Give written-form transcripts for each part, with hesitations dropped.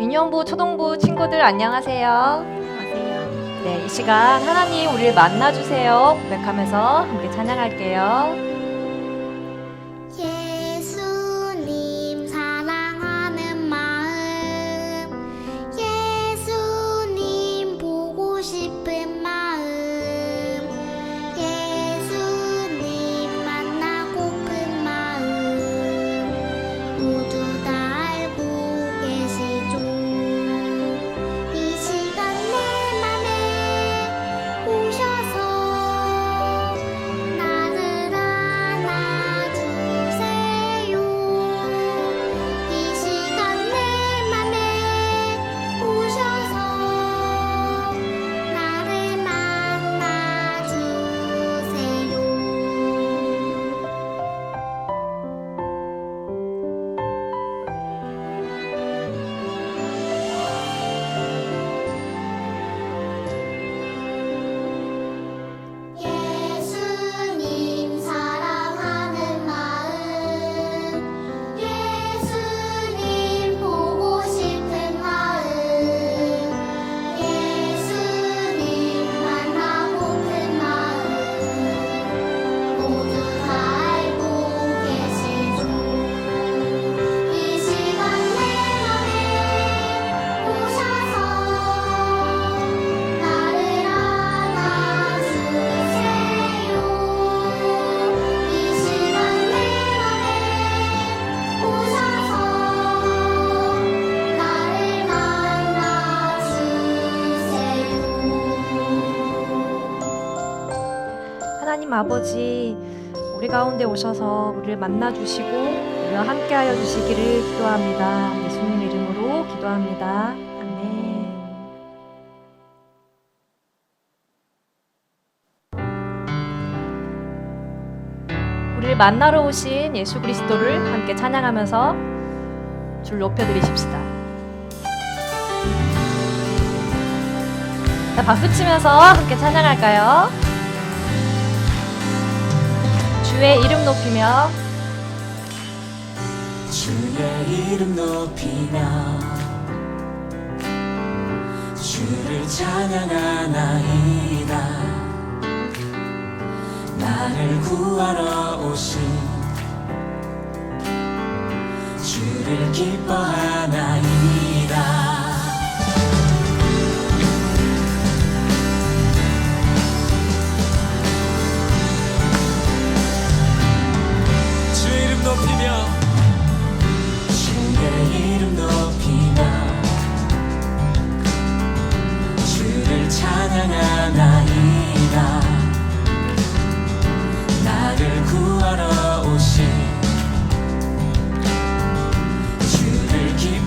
민영부 초동부 친구들 안녕하세요. 안녕하세요. 네, 이 시간 하나님 우리를 만나주세요 고백하면서 함께 찬양할게요. 예수님 사랑하는 마음, 예수님 보고 싶은 마음, 예수님 만나고픈 마음, 모두 다 알고 계시죠. 이 시간 내 맘에 오셔서 나를 안아주세요. 이 시간 내 맘에 오셔서 나를 만나주세요. 예수님 사랑하는 마음, 예수님 보고 싶은 마음, 예수님 만나고픈 마음, 모두 다 알고 계시죠. 이 시간 내 맘에 오셔서 나를 안아주세요. 이 시간 내 맘에 오셔서 나를 만나주세요. 하나님 아버지, 우리 가운데 오셔서 우리를 만나주시고 우리와 함께하여 주시기를 기도합니다. 예수님 이름으로 기도합니다. 아멘. 우리를 만나러 오신 예수 그리스도를 함께 찬양하면서 줄 높여드리십시다. 자, 박수 치면서 함께 찬양할까요? 주의 이름 높이며 주의 이름 높이며 주를 찬양하나이다. 나를 구하러 오신 주를 기뻐하나이다. 주의 이름 높이며 주의 이름 높이며 주를 찬양하나이다. 나를 구하러 오신 주를 기뻐하나이다.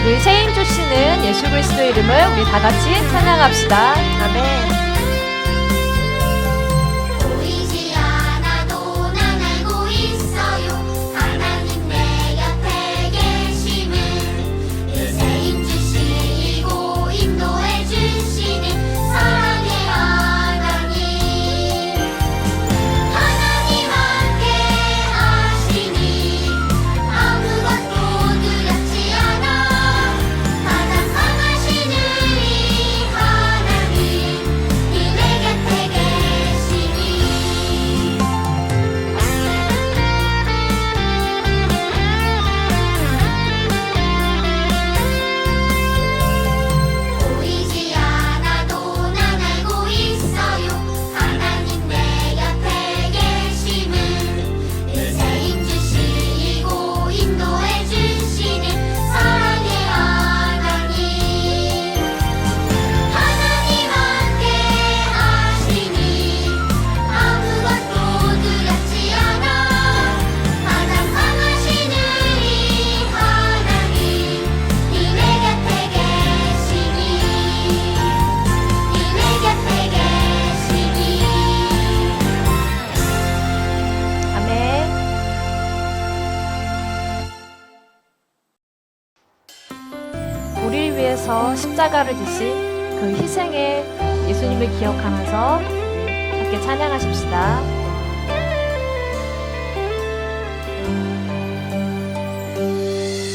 우리 새 힘 주시는 예수 그리스도의 이름을 우리 다 같이 찬양합시다. 아멘. 보이지 않아도 난 알고 있어요. 하나님 내 곁에 계심을. 새 힘 주시고 인도해 주시는 사랑의 하나님. 하나님 함께 하시니 아무것도 두렵지 않아. 가장 강하신 우리 하나님 이 내 곁에 계시니. 보이지 않아도 난 알고 있어요. 하나님 내 곁에 계심을. 새 힘 주시고 인도해 주시는 사랑의 하나님. 하나님 함께 하시니 아무것도 두렵지 않아. 가장 강하신 우리 하나님 이 내 곁에 계시니. 이 내 곁에 계시니. 아멘. 우리를 위해서 십자가를 지신 그 희생의 예수님을 기억하면서 함께 찬양하십시다.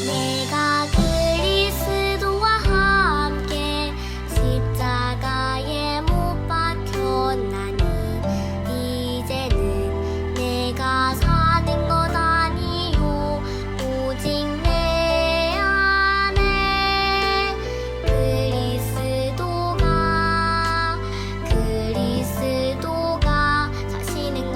내가 그리스도와 함께 십자가에 못 박혔나니 이제는 내가 사는 것 아니요 오직 내 안에 그리스도가 사시는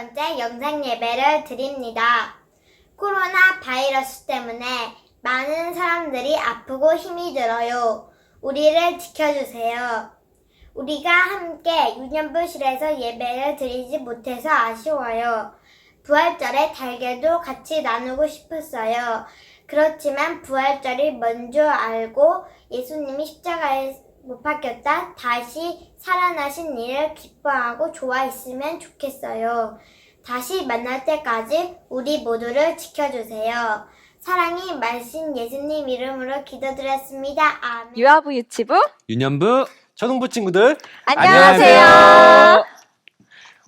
번째 영상 예배를 드립니다. 코로나 바이러스 때문에 많은 사람들이 아프고 힘이 들어요. 우리를 지켜주세요. 우리가 함께 유년부실에서 예배를 드리지 못해서 아쉬워요. 부활절에 달걀도 같이 나누고 싶었어요. 그렇지만 부활절이 뭔 줄 알고 예수님이 십자가에 못 박혔다 다시 살아나신 일을 기뻐하고 좋아했으면 좋겠어요. 다시 만날 때까지 우리 모두를 지켜주세요. 사랑이 말씀 예수님 이름으로 기도드렸습니다. 아멘. 유아부 유치부 유년부 초등부 친구들 안녕하세요.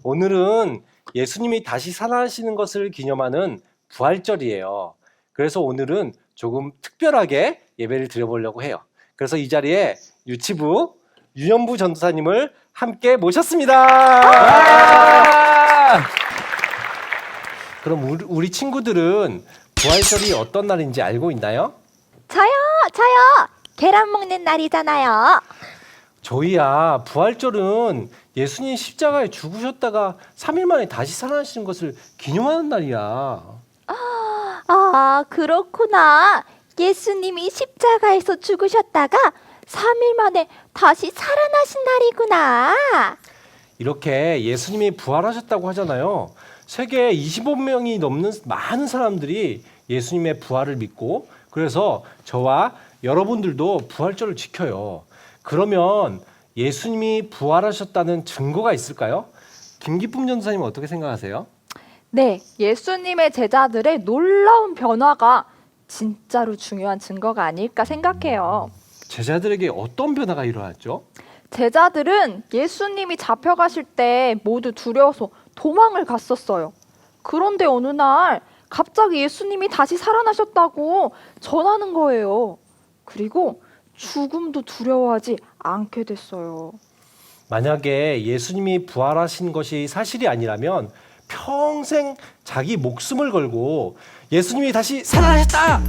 오늘은 예수님이 다시 살아나시는 것을 기념하는 부활절이에요. 그래서 오늘은 조금 특별하게 예배를 드려보려고 해요. 그래서 이 자리에 유치부 유년부 전도사님을 함께 모셨습니다. 그럼 우리 친구들은 부활절이 어떤 날인지 알고 있나요? 저요. 계란 먹는 날이잖아요. 저희야 부활절은 예수님 십자가에 죽으셨다가 3일 만에 다시 살아나시는 것을 기념하는 날이야. 아, 그렇구나. 예수님이 십자가에서 죽으셨다가 3일 만에 다시 살아나신 날이구나. 이렇게 예수님이 부활하셨다고 하잖아요. 세계 25명이 넘는 많은 사람들이 예수님의 부활을 믿고 그래서 저와 여러분들도 부활절을 지켜요. 그러면 예수님이 부활하셨다는 증거가 있을까요? 김기쁨 전도사님 어떻게 생각하세요? 네, 예수님의 제자들의 놀라운 변화가 진짜로 중요한 증거가 아닐까 생각해요. 제자들에게 어떤 변화가 일어났죠? 제자들은 예수님이 잡혀가실 때 모두 두려워서 도망을 갔었어요. 그런데 어느 날 갑자기 예수님이 다시 살아나셨다고 전하는 거예요. 그리고 죽음도 두려워하지 않게 됐어요. 만약에 예수님이 부활하신 것이 사실이 아니라면 평생 자기 목숨을 걸고 예수님이 다시 살아나셨다!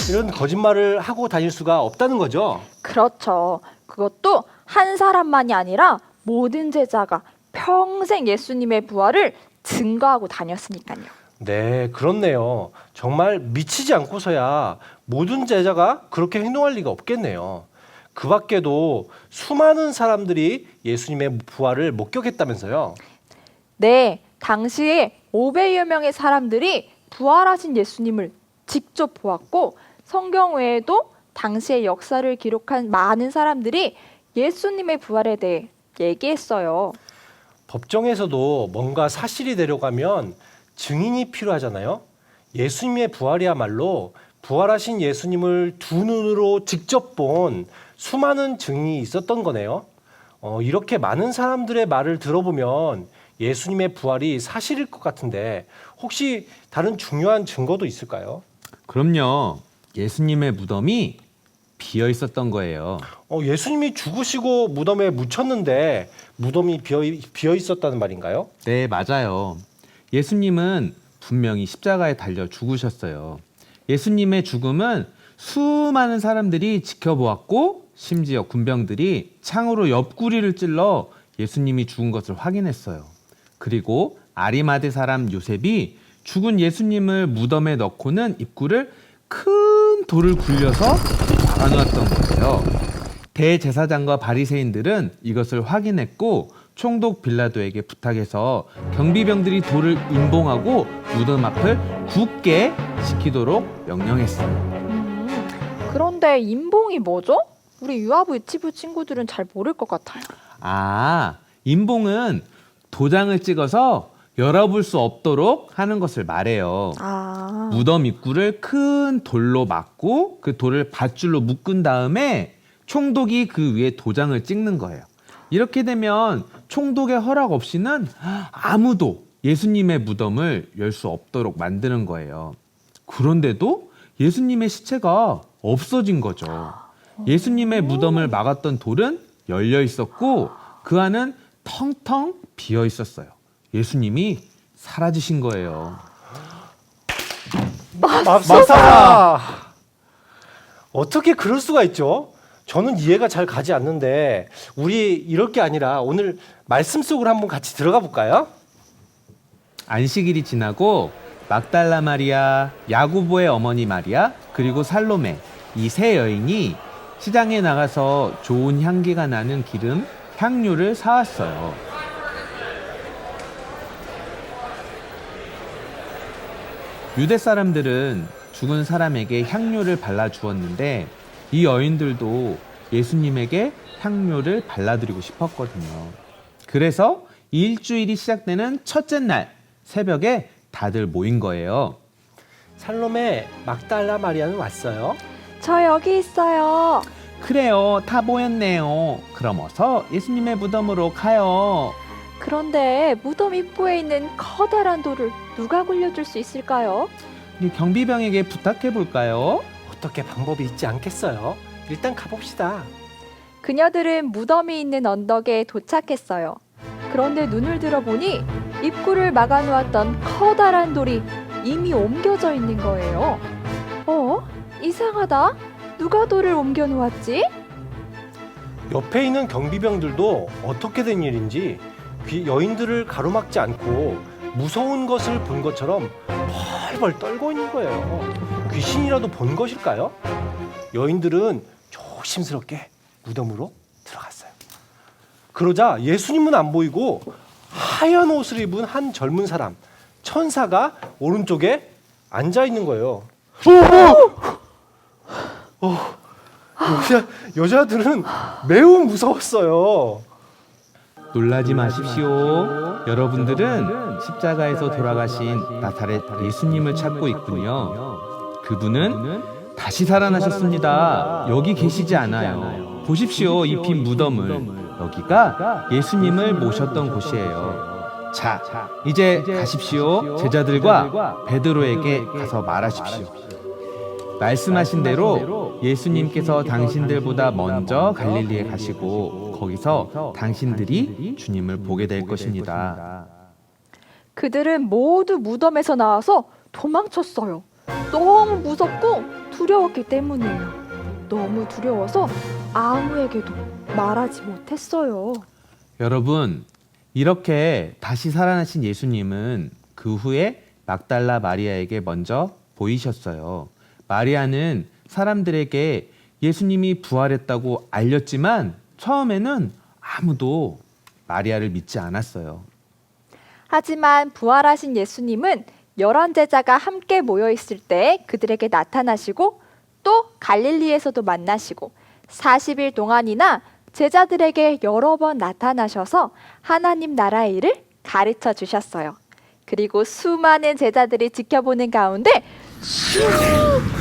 이런 거짓말을 하고 다닐 수가 없다는 거죠. 그렇죠. 그것도 한 사람만이 아니라 모든 제자가 평생 예수님의 부활을 증거하고 다녔으니까요. 네, 그렇네요. 정말 미치지 않고서야 모든 제자가 그렇게 행동할 리가 없겠네요. 그 밖에도 수많은 사람들이 예수님의 부활을 목격했다면서요. 네, 당시에 500여 명의 사람들이 부활하신 예수님을 직접 보았고 성경 외에도 당시의 역사를 기록한 많은 사람들이 예수님의 부활에 대해 얘기했어요. 법정에서도 뭔가 사실이 되려고 하면 증인이 필요하잖아요. 예수님의 부활이야말로 부활하신 예수님을 두 눈으로 직접 본 수많은 증인이 있었던 거네요. 이렇게 많은 사람들의 말을 들어보면 예수님의 부활이 사실일 것 같은데 혹시 다른 중요한 증거도 있을까요? 그럼요. 예수님의 무덤이 비어 있었던 거예요. 예수님이 죽으시고 무덤에 묻혔는데 무덤이 비어 있었다는 말인가요? 네, 맞아요. 예수님은 분명히 십자가에 달려 죽으셨어요. 예수님의 죽음은 수많은 사람들이 지켜보았고 심지어 군병들이 창으로 옆구리를 찔러 예수님이 죽은 것을 확인했어요. 그리고 아리마대 사람 요셉이 죽은 예수님을 무덤에 넣고는 입구를 큰 돌을 굴려서 막아놓았던 거예요. 대제사장과 바리새인들은 이것을 확인했고 총독 빌라도에게 부탁해서 경비병들이 돌을 임봉하고 무덤 앞을 굳게 지키도록 명령했어요. 그런데 임봉이 뭐죠? 우리 유아부 유치부 친구들은 잘 모를 것 같아요. 아, 임봉은 도장을 찍어서 열어볼 수 없도록 하는 것을 말해요. 아, 무덤 입구를 큰 돌로 막고 그 돌을 밧줄로 묶은 다음에 총독이 그 위에 도장을 찍는 거예요. 이렇게 되면 총독의 허락 없이는 아무도 예수님의 무덤을 열 수 없도록 만드는 거예요. 그런데도 예수님의 시체가 없어진 거죠. 예수님의 무덤을 막았던 돌은 열려 있었고 그 안은 텅텅 비어 있었어요. 예수님이 사라지신 거예요. 맙소사! 어떻게 그럴 수가 있죠? 저는 이해가 잘 가지 않는데 우리 이럴 게 아니라 오늘 말씀 속으로 한번 같이 들어가 볼까요? 안식일이 지나고 막달라 마리아, 야고보의 어머니 마리아, 그리고 살로메 이 세 여인이 시장에 나가서 좋은 향기가 나는 기름, 향료를 사왔어요. 유대 사람들은 죽은 사람에게 향료를 발라 주었는데 이 여인들도 예수님에게 향료를 발라드리고 싶었거든요. 그래서 이 일주일이 시작되는 첫째 날 새벽에 다들 모인 거예요. 살롬에 막달라 마리아는 왔어요. 저 여기 있어요. 그래요, 다 모였네요. 그럼 어서 예수님의 무덤으로 가요. 그런데 무덤 입구에 있는 커다란 돌을 누가 굴려줄 수 있을까요? 우리 경비병에게 부탁해 볼까요? 어떻게 방법이 있지 않겠어요? 일단 가봅시다. 그녀들은 무덤이 있는 언덕에 도착했어요. 그런데 눈을 들어보니 입구를 막아놓았던 커다란 돌이 이미 옮겨져 있는 거예요. 이상하다. 누가 돌을 옮겨 놓았지? 옆에 있는 경비병들도 어떻게 된 일인지 여인들을 가로막지 않고 무서운 것을 본 것처럼 벌벌 떨고 있는 거예요. 귀신이라도 본 것일까요? 여인들은 조심스럽게 무덤으로 들어갔어요. 그러자 예수님은 안 보이고 하얀 옷을 입은 한 젊은 사람, 천사가 오른쪽에 앉아 있는 거예요. 여자들은 매우 무서웠어요. 놀라지 마십시오. 여러분들은 십자가에서 돌아가신 나사렛 예수님을 찾고 있군요. 그분은 다시 살아나셨습니다. 여기 계시지 않아요. 보십시오, 이 빈 무덤을. 여기가 예수님을 모셨던 곳이에요. 자, 이제 가십시오. 제자들과 베드로에게 가서 말하십시오. 말씀하신 대로 예수님께서 당신들보다 먼저 갈릴리에 가시고 거기서 당신들이 주님을 보게 될 것입니다. 그들은 모두 무덤에서 나와서 도망쳤어요. 너무 무섭고 두려웠기 때문이에요. 너무 두려워서 아무에게도 말하지 못했어요. 여러분, 이렇게 다시 살아나신 예수님은 그 후에 막달라 마리아에게 먼저 보이셨어요. 마리아는 사람들에게 예수님이 부활했다고 알렸지만 처음에는 아무도 마리아를 믿지 않았어요. 하지만 부활하신 예수님은 11제자가 함께 모여 있을 때 그들에게 나타나시고 또 갈릴리에서도 만나시고 40일 동안이나 제자들에게 여러 번 나타나셔서 하나님 나라의 일을 가르쳐 주셨어요. 그리고 수많은 제자들이 지켜보는 가운데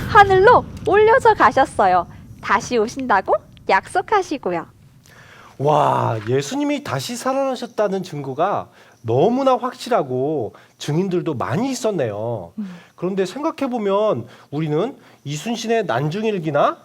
하늘로 올려져 가셨어요. 다시 오신다고 약속하시고요. 와, 예수님이 다시 살아나셨다는 증거가 너무나 확실하고 증인들도 많이 있었네요. 그런데 생각해보면 우리는 이순신의 난중일기나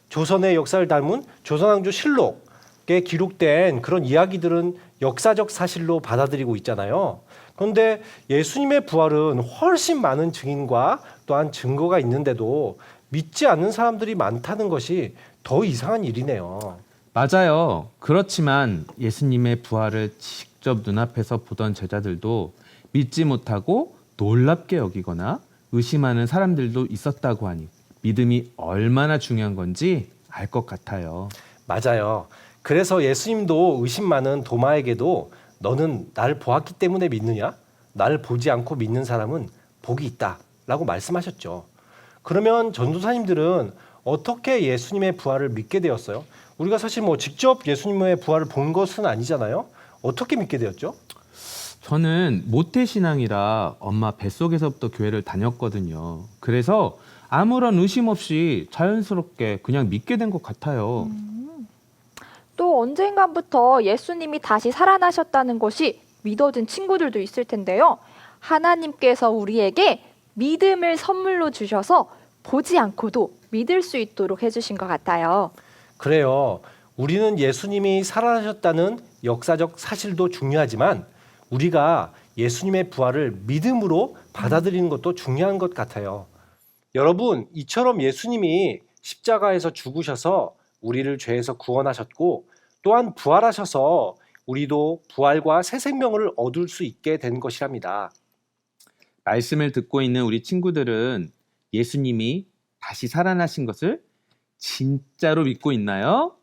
조선의 역사를 담은 조선왕조 실록에 기록된 그런 이야기들은 역사적 사실로 받아들이고 있잖아요. 그런데 예수님의 부활은 훨씬 많은 증인과 또한 증거가 있는데도 믿지 않는 사람들이 많다는 것이 더 이상한 일이네요. 맞아요. 그렇지만 예수님의 부활을 직접 눈앞에서 보던 제자들도 믿지 못하고 놀랍게 여기거나 의심하는 사람들도 있었다고 하니 믿음이 얼마나 중요한 건지 알 것 같아요. 맞아요. 그래서 예수님도 의심 많은 도마에게도 너는 날 보았기 때문에 믿느냐? 날 보지 않고 믿는 사람은 복이 있다 라고 말씀하셨죠. 그러면 전도사님들은 어떻게 예수님의 부활을 믿게 되었어요? 우리가 사실 직접 예수님의 부활을 본 것은 아니잖아요. 어떻게 믿게 되었죠? 저는 모태신앙이라 엄마 뱃속에서부터 교회를 다녔거든요. 그래서 아무런 의심 없이 자연스럽게 그냥 믿게 된 것 같아요. 또 언젠가부터 예수님이 다시 살아나셨다는 것이 믿어진 친구들도 있을 텐데요. 하나님께서 우리에게 믿음을 선물로 주셔서 보지 않고도 믿을 수 있도록 해주신 것 같아요. 그래요. 우리는 예수님이 살아나셨다는 역사적 사실도 중요하지만 우리가 예수님의 부활을 믿음으로 받아들이는 것도 중요한 것 같아요. 여러분, 이처럼 예수님이 십자가에서 죽으셔서 우리를 죄에서 구원하셨고 또한 부활하셔서 우리도 부활과 새 생명을 얻을 수 있게 된 것이랍니다. 말씀을 듣고 있는 우리 친구들은 예수님이 다시 살아나신 것을 진짜로 믿고 있나요?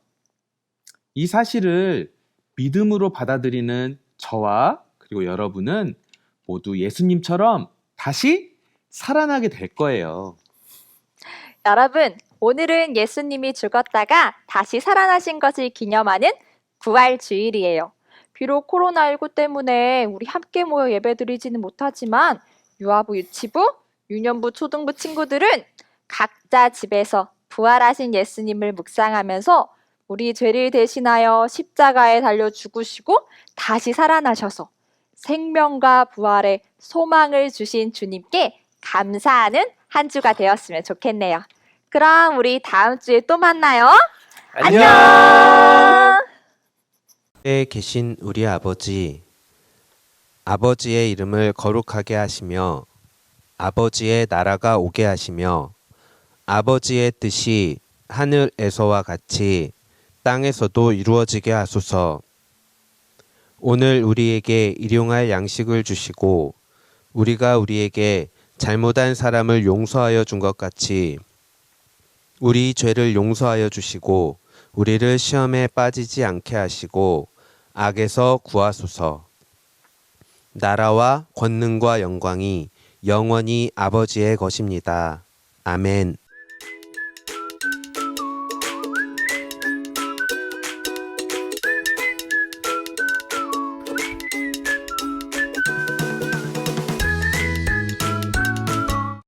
이 사실을 믿음으로 받아들이는 저와 그리고 여러분은 모두 예수님처럼 다시 살아나게 될 거예요. 여러분, 오늘은 예수님이 죽었다가 다시 살아나신 것을 기념하는 부활 주일이에요. 비록 코로나19 때문에 우리 함께 모여 예배드리지는 못하지만 유아부, 유치부, 유년부, 초등부 친구들은 각자 집에서 부활하신 예수님을 묵상하면서 우리 죄를 대신하여 십자가에 달려 죽으시고 다시 살아나셔서 생명과 부활의 소망을 주신 주님께 감사하는 한 주가 되었으면 좋겠네요. 그럼 우리 다음 주에 또 만나요. 안녕! 에 계신 우리 아버지, 아버지의 이름을 거룩하게 하시며 아버지의 나라가 오게 하시며 아버지의 뜻이 하늘에서와 같이 땅에서도 이루어지게 하소서. 오늘 우리에게 일용할 양식을 주시고 우리가 우리에게 잘못한 사람을 용서하여 준 것 같이 우리 죄를 용서하여 주시고 우리를 시험에 빠지지 않게 하시고 악에서 구하소서. 나라와 권능과 영광이 영원히 아버지의 것입니다. 아멘.